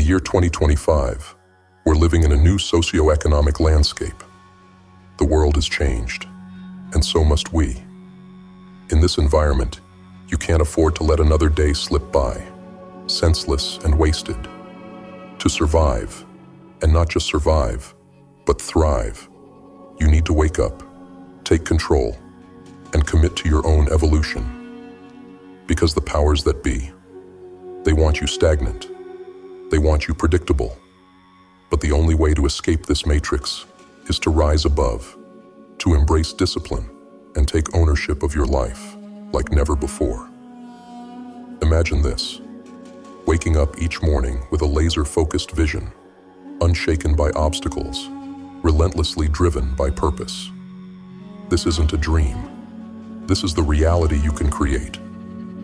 the year 2025, we're living in a new socio-economic landscape. The world has changed, and so must we. In this environment, you can't afford to let another day slip by, senseless and wasted. To survive, and not just survive, but thrive, you need to wake up, take control, and commit to your own evolution. Because the powers that be, they want you stagnant. They want you predictable. But the only way to escape this matrix is to rise above, to embrace discipline, and take ownership of your life like never before. Imagine this, waking up each morning with a laser-focused vision, unshaken by obstacles, relentlessly driven by purpose. This isn't a dream. This is the reality you can create,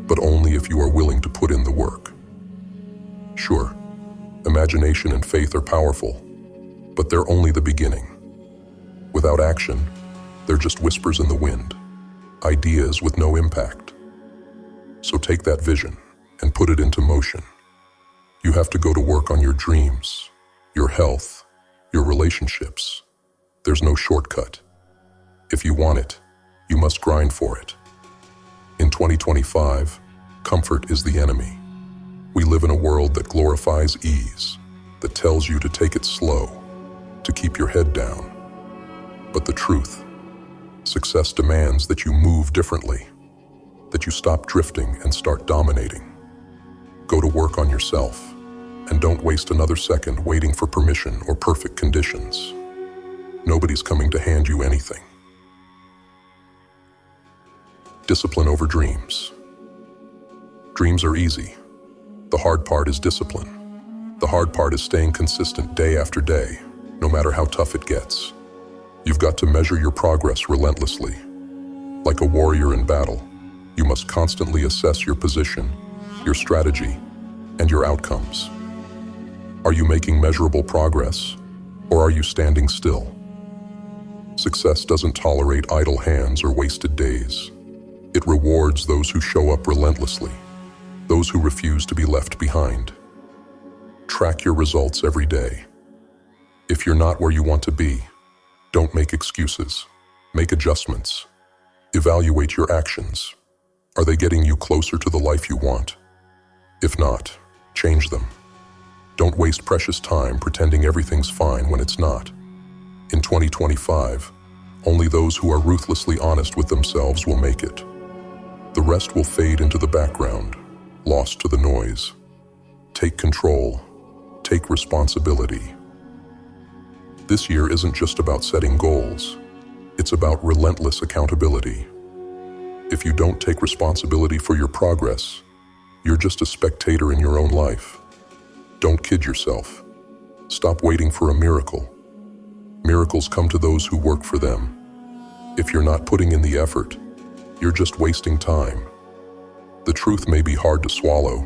but only if you are willing to put in the work. Sure, imagination and faith are powerful, but they're only the beginning. Without action, they're just whispers in the wind, ideas with no impact. So take that vision and put it into motion. You have to go to work on your dreams, your health, your relationships. There's no shortcut. If you want it, you must grind for it. In 2025, comfort is the enemy. We live in a world that glorifies ease, that tells you to take it slow, to keep your head down. But the truth, success demands that you move differently, that you stop drifting and start dominating. Go to work on yourself, and don't waste another second waiting for permission or perfect conditions. Nobody's coming to hand you anything. Discipline over dreams. Dreams are easy. The hard part is discipline. The hard part is staying consistent day after day, no matter how tough it gets. You've got to measure your progress relentlessly. Like a warrior in battle, you must constantly assess your position, your strategy, and your outcomes. Are you making measurable progress, or are you standing still? Success doesn't tolerate idle hands or wasted days. It rewards those who show up relentlessly, those who refuse to be left behind. Track your results every day. If you're not where you want to be, don't make excuses. Make adjustments. Evaluate your actions. Are they getting you closer to the life you want? If not, change them. Don't waste precious time pretending everything's fine when it's not. In 2025, only those who are ruthlessly honest with themselves will make it. The rest will fade into the background, lost to the noise. Take control. Take responsibility. This year isn't just about setting goals. It's about relentless accountability. If you don't take responsibility for your progress, you're just a spectator in your own life. Don't kid yourself. Stop waiting for a miracle. Miracles come to those who work for them. If you're not putting in the effort, you're just wasting time. The truth may be hard to swallow,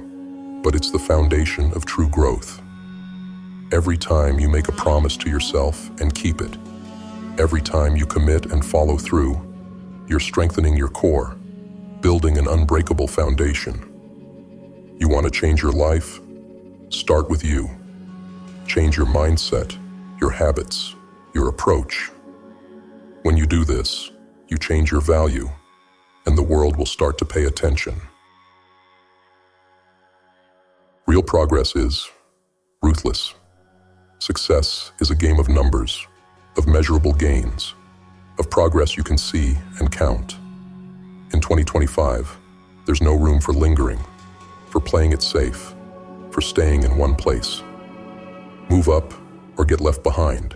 but it's the foundation of true growth. Every time you make a promise to yourself and keep it, every time you commit and follow through, you're strengthening your core, building an unbreakable foundation. You want to change your life? Start with you. Change your mindset, your habits, your approach. When you do this, you change your value, and the world will start to pay attention. Real progress is ruthless. Success is a game of numbers, of measurable gains, of progress you can see and count. In 2025, there's no room for lingering, for playing it safe, for staying in one place. Move up or get left behind.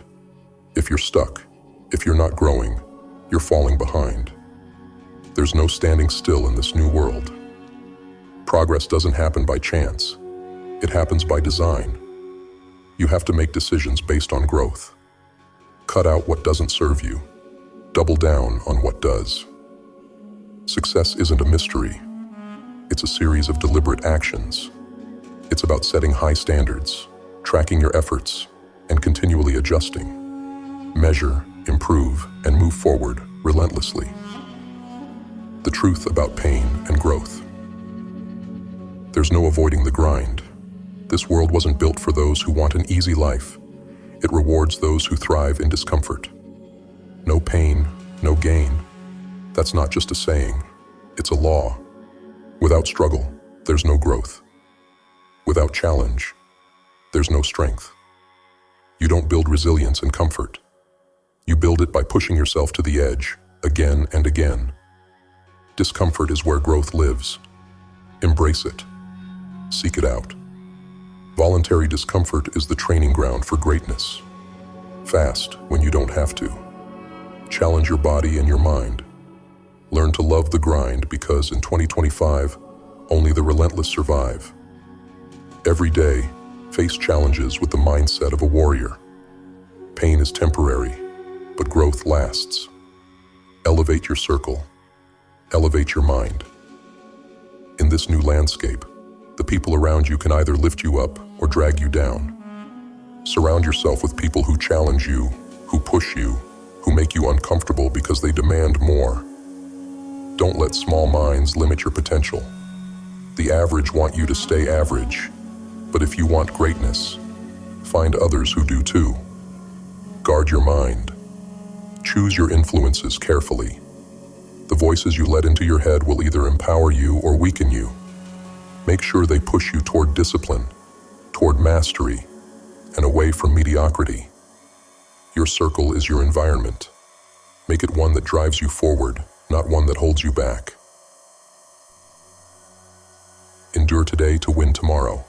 If you're stuck, if you're not growing, you're falling behind. There's no standing still in this new world. Progress doesn't happen by chance. It happens by design. You have to make decisions based on growth. Cut out what doesn't serve you. Double down on what does. Success isn't a mystery. It's a series of deliberate actions. It's about setting high standards, tracking your efforts, and continually adjusting. Measure, improve, and move forward relentlessly. The truth about pain and growth. There's no avoiding the grind. This world wasn't built for those who want an easy life. It rewards those who thrive in discomfort. No pain, no gain. That's not just a saying, it's a law. Without struggle, there's no growth. Without challenge, there's no strength. You don't build resilience in comfort. You build it by pushing yourself to the edge, again and again. Discomfort is where growth lives. Embrace it. Seek it out. Voluntary discomfort is the training ground for greatness. Fast when you don't have to. Challenge your body and your mind. Learn to love the grind because in 2025, only the relentless survive. Every day, face challenges with the mindset of a warrior. Pain is temporary, but growth lasts. Elevate your circle. Elevate your mind. In this new landscape, the people around you can either lift you up or drag you down. Surround yourself with people who challenge you, who push you, who make you uncomfortable because they demand more. Don't let small minds limit your potential. The average want you to stay average, but if you want greatness, find others who do too. Guard your mind. Choose your influences carefully. The voices you let into your head will either empower you or weaken you. Make sure they push you toward discipline, toward mastery, and away from mediocrity. Your circle is your environment. Make it one that drives you forward, not one that holds you back. Endure today to win tomorrow.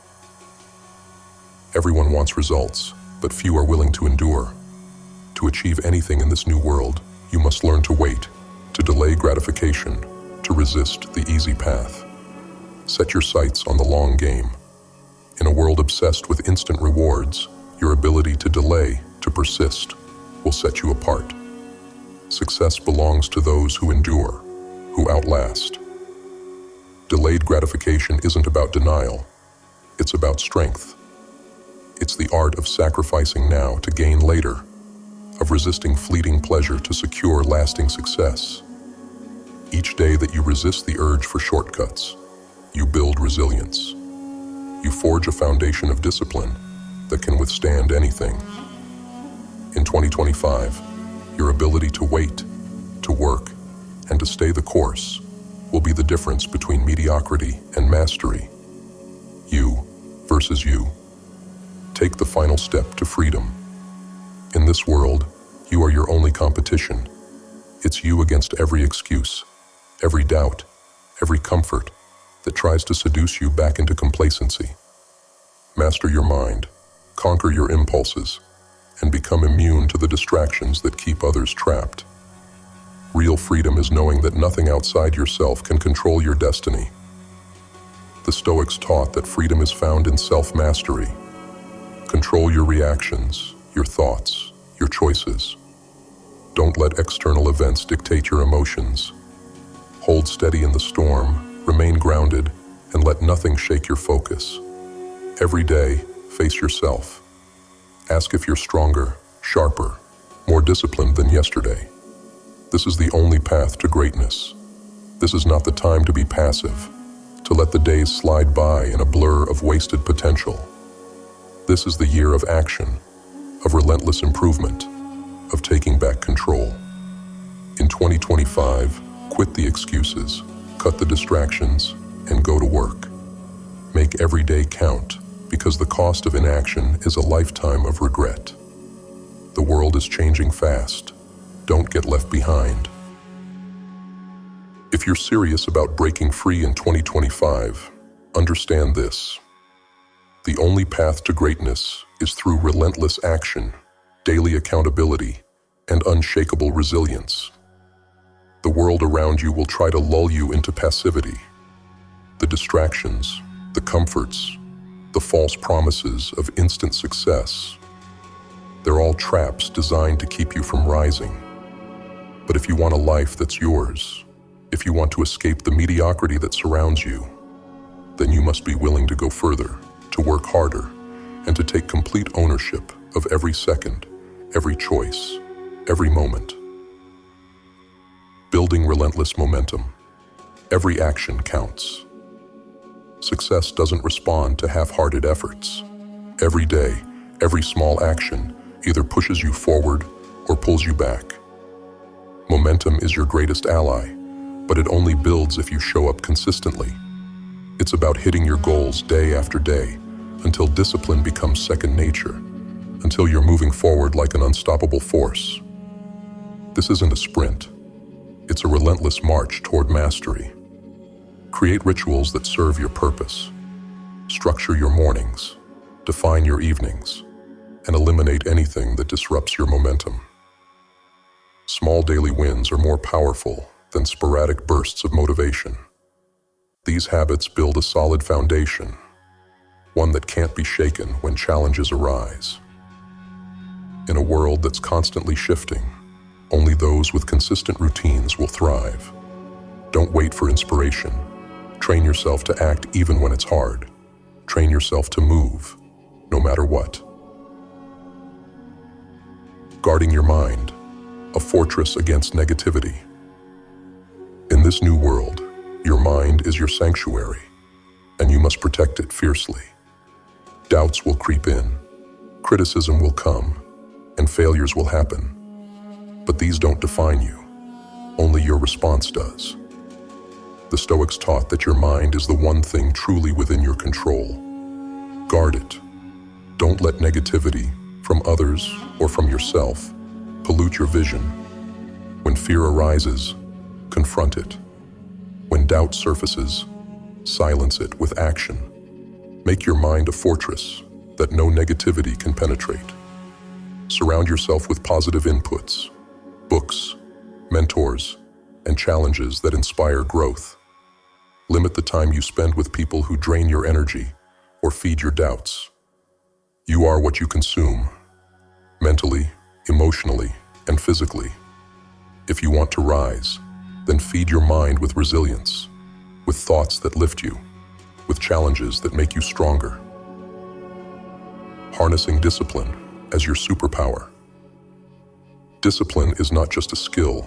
Everyone wants results, but few are willing to endure. To achieve anything in this new world, you must learn to wait, to delay gratification, to resist the easy path. Set your sights on the long game. In a world obsessed with instant rewards, your ability to delay, to persist, will set you apart. Success belongs to those who endure, who outlast. Delayed gratification isn't about denial. It's about strength. It's the art of sacrificing now to gain later, of resisting fleeting pleasure to secure lasting success. Each day that you resist the urge for shortcuts, you build resilience. You forge a foundation of discipline that can withstand anything. In 2025, your ability to wait, to work, and to stay the course will be the difference between mediocrity and mastery. You versus you. Take the final step to freedom. In this world, you are your only competition. It's you against every excuse, every doubt, every comfort that tries to seduce you back into complacency. Master your mind, conquer your impulses, and become immune to the distractions that keep others trapped. Real freedom is knowing that nothing outside yourself can control your destiny. The Stoics taught that freedom is found in self-mastery. Control your reactions, your thoughts, your choices. Don't let external events dictate your emotions. Hold steady in the storm, remain grounded, and let nothing shake your focus. Every day, face yourself. Ask if you're stronger, sharper, more disciplined than yesterday. This is the only path to greatness. This is not the time to be passive, to let the days slide by in a blur of wasted potential. This is the year of action, of relentless improvement, of taking back control. In 2025, quit the excuses, cut the distractions, and go to work. Make every day count, because the cost of inaction is a lifetime of regret. The world is changing fast. Don't get left behind. If you're serious about breaking free in 2025, understand this. The only path to greatness is through relentless action, daily accountability, and unshakable resilience. The world around you will try to lull you into passivity. The distractions, the comforts, the false promises of instant success. They're all traps designed to keep you from rising. But if you want a life that's yours, if you want to escape the mediocrity that surrounds you, then you must be willing to go further, to work harder, and to take complete ownership of every second, every choice, every moment. Building relentless momentum. Every action counts. Success doesn't respond to half-hearted efforts. Every day, every small action either pushes you forward or pulls you back. Momentum is your greatest ally, but it only builds if you show up consistently. It's about hitting your goals day after day until discipline becomes second nature, until you're moving forward like an unstoppable force. This isn't a sprint. It's a relentless march toward mastery. Create rituals that serve your purpose. Structure your mornings, define your evenings, and eliminate anything that disrupts your momentum. Small daily wins are more powerful than sporadic bursts of motivation. These habits build a solid foundation, one that can't be shaken when challenges arise. In a world that's constantly shifting, only those with consistent routines will thrive. Don't wait for inspiration. Train yourself to act even when it's hard. Train yourself to move, no matter what. Guarding your mind, a fortress against negativity. In this new world, your mind is your sanctuary, and you must protect it fiercely. Doubts will creep in, criticism will come, and failures will happen. But these don't define you. Only your response does. The Stoics taught that your mind is the one thing truly within your control. Guard it. Don't let negativity, from others or from yourself, pollute your vision. When fear arises, confront it. When doubt surfaces, silence it with action. Make your mind a fortress that no negativity can penetrate. Surround yourself with positive inputs, books, mentors, and challenges that inspire growth. Limit the time you spend with people who drain your energy or feed your doubts. You are what you consume, mentally, emotionally, and physically. If you want to rise, then feed your mind with resilience, with thoughts that lift you, with challenges that make you stronger. Harnessing discipline as your superpower. Discipline is not just a skill,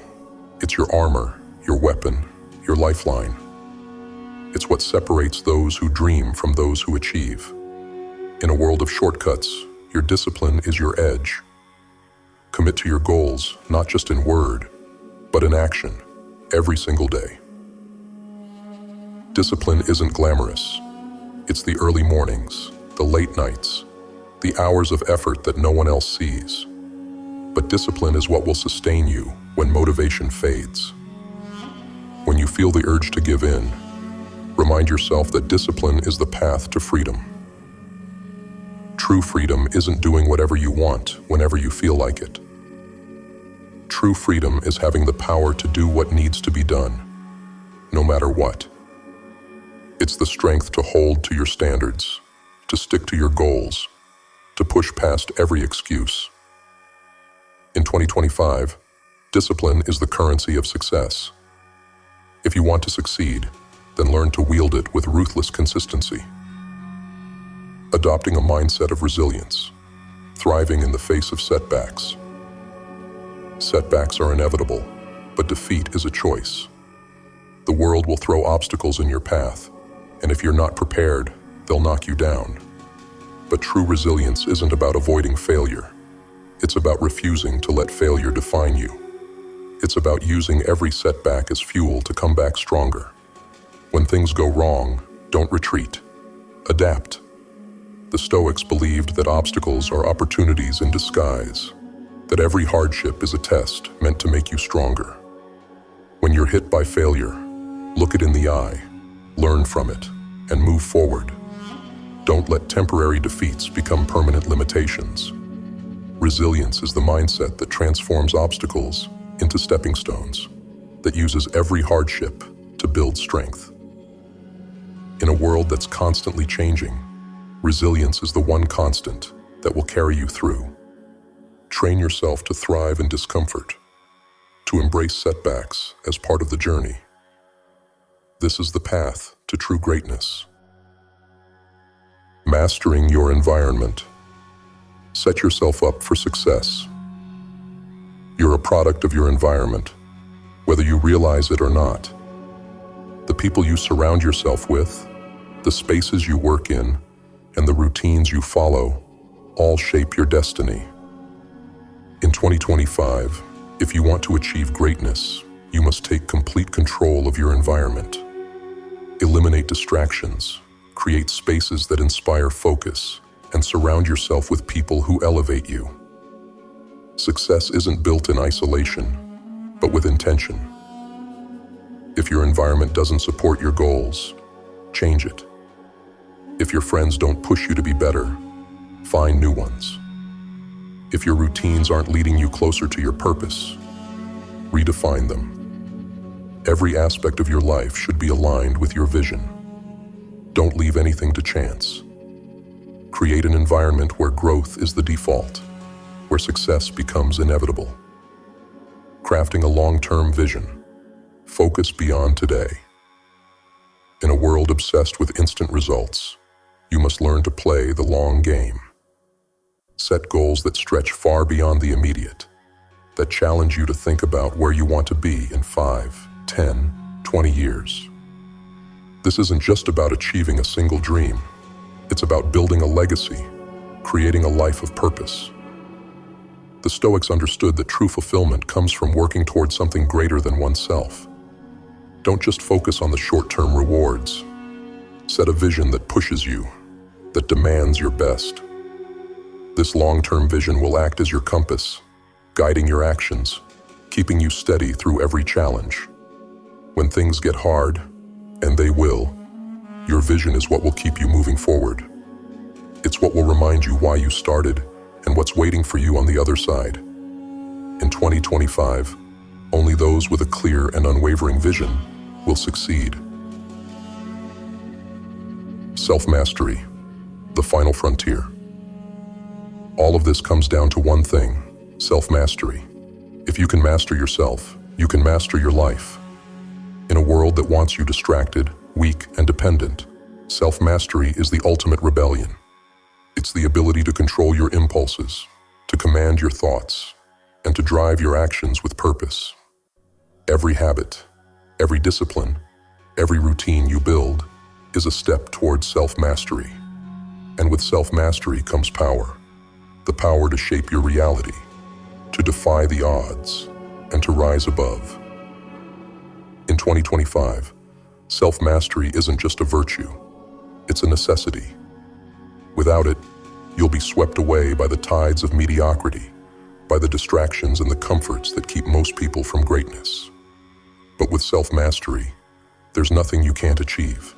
it's your armor, your weapon, your lifeline. It's what separates those who dream from those who achieve. In a world of shortcuts, your discipline is your edge. Commit to your goals, not just in word, but in action, every single day. Discipline isn't glamorous. It's the early mornings, the late nights, the hours of effort that no one else sees. But discipline is what will sustain you when motivation fades. When you feel the urge to give in, remind yourself that discipline is the path to freedom. True freedom isn't doing whatever you want whenever you feel like it. True freedom is having the power to do what needs to be done, no matter what. It's the strength to hold to your standards, to stick to your goals, to push past every excuse. In 2025, discipline is the currency of success. If you want to succeed, then learn to wield it with ruthless consistency. Adopting a mindset of resilience, thriving in the face of setbacks. Setbacks are inevitable, but defeat is a choice. The world will throw obstacles in your path, and if you're not prepared, they'll knock you down. But true resilience isn't about avoiding failure. It's about refusing to let failure define you. It's about using every setback as fuel to come back stronger. When things go wrong, don't retreat. Adapt. The Stoics believed that obstacles are opportunities in disguise, that every hardship is a test meant to make you stronger. When you're hit by failure, look it in the eye, learn from it, and move forward. Don't let temporary defeats become permanent limitations. Resilience is the mindset that transforms obstacles into stepping stones, that uses every hardship to build strength. In a world that's constantly changing, resilience is the one constant that will carry you through. Train yourself to thrive in discomfort, to embrace setbacks as part of the journey. This is the path to true greatness. Mastering your environment. Set yourself up for success. You're a product of your environment, whether you realize it or not. The people you surround yourself with, The spaces you work in and the routines you follow all shape your destiny. In 2025, if you want to achieve greatness, you must take complete control of your environment. Eliminate distractions, create spaces that inspire focus, and surround yourself with people who elevate you. Success isn't built in isolation, but with intention. If your environment doesn't support your goals, change it. If your friends don't push you to be better, find new ones. If your routines aren't leading you closer to your purpose, redefine them. Every aspect of your life should be aligned with your vision. Don't leave anything to chance. Create an environment where growth is the default, where success becomes inevitable. Crafting a long-term vision. Focus beyond today. In a world obsessed with instant results, you must learn to play the long game. Set goals that stretch far beyond the immediate, that challenge you to think about where you want to be in 5, 10, 20 years. This isn't just about achieving a single dream. It's about building a legacy, creating a life of purpose. The Stoics understood that true fulfillment comes from working towards something greater than oneself. Don't just focus on the short-term rewards. Set a vision that pushes you, that demands your best. This long-term vision will act as your compass, guiding your actions, keeping you steady through every challenge. When things get hard, and they will, your vision is what will keep you moving forward. It's what will remind you why you started and what's waiting for you on the other side. In 2025, only those with a clear and unwavering vision will succeed. Self-mastery, the final frontier. All of this comes down to one thing: self-mastery. If you can master yourself, you can master your life. In a world that wants you distracted, weak, and dependent, self-mastery is the ultimate rebellion. It's the ability to control your impulses, to command your thoughts, and to drive your actions with purpose. Every habit, every discipline, every routine you build is a step towards self-mastery. And with self-mastery comes power. The power to shape your reality, to defy the odds, and to rise above. In 2025, self-mastery isn't just a virtue, it's a necessity. Without it, you'll be swept away by the tides of mediocrity, by the distractions and the comforts that keep most people from greatness. But with self-mastery, there's nothing you can't achieve.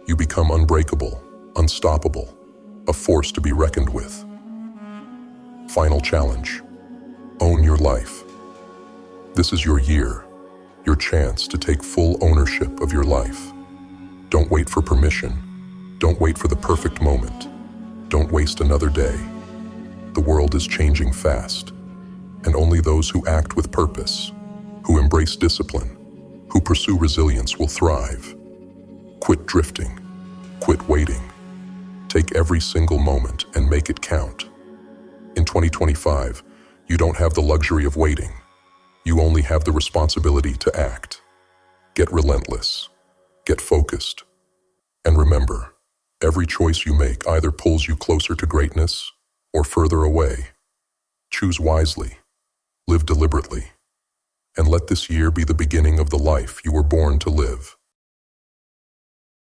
You become unbreakable, unstoppable, a force to be reckoned with. Final challenge: own your life. This is your year, your chance to take full ownership of your life. Don't wait for permission. Don't wait for the perfect moment. Don't waste another day. The world is changing fast, and only those who act with purpose, who embrace discipline, who pursue resilience will thrive. Quit drifting. Quit waiting. Take every single moment and make it count. In 2025, you don't have the luxury of waiting. You only have the responsibility to act. Get relentless. Get focused. And remember, every choice you make either pulls you closer to greatness or further away. Choose wisely. Live deliberately. And let this year be the beginning of the life you were born to live.